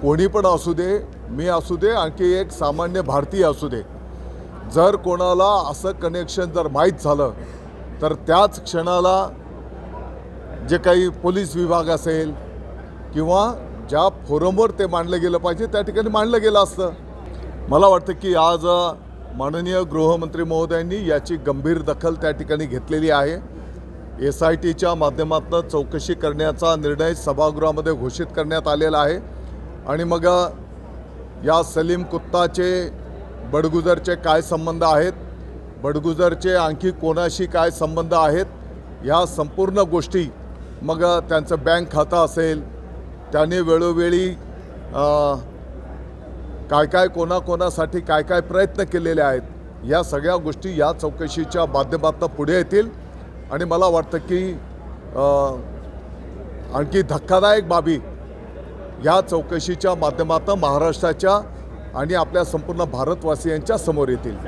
कोणी पण असू दे, मी असू दे, आणखी एक सामान्य भारतीय असू दे, जर कोणाला असं कनेक्शन जर माहीत झालं तर त्याच क्षणाला जे काही पोलीस विभाग असेल किंवा ज्या फोरमवर ते मांडलं गेलं पाहिजे त्या ठिकाणी मांडलं गेलं असतं. मला वाटतं की आज माननीय गृहमंत्री महोदयांनी याची गंभीर दखल त्या ठिकाणी घेतलेली आहे. SITच्या माध्यमातून चौकशी करण्याचा निर्णय सभागृहामध्ये घोषित करण्यात आलेला आहे. आणि मग या सलीम कुत्ताचे बडगुजरचे काय संबंध आहेत, बडगुजरचे आणखी कोणाशी काय संबंध आहेत, या संपूर्ण गोष्टी, मग त्यांचं बँक खातं असेल, त्याने वेळोवेळी काय काय कोणाकोणासाठी काय काय प्रयत्न केलेले आहेत, या सगळ्या गोष्टी या चौकशीच्या माध्यमातून पुढे येतील. आणि मला वाटतं की आणखी धक्कादायक बाबी या चौकशीच्या माध्यमातून महाराष्ट्राच्या आणि आपल्या संपूर्ण भारतवासियांच्या समोर येतील.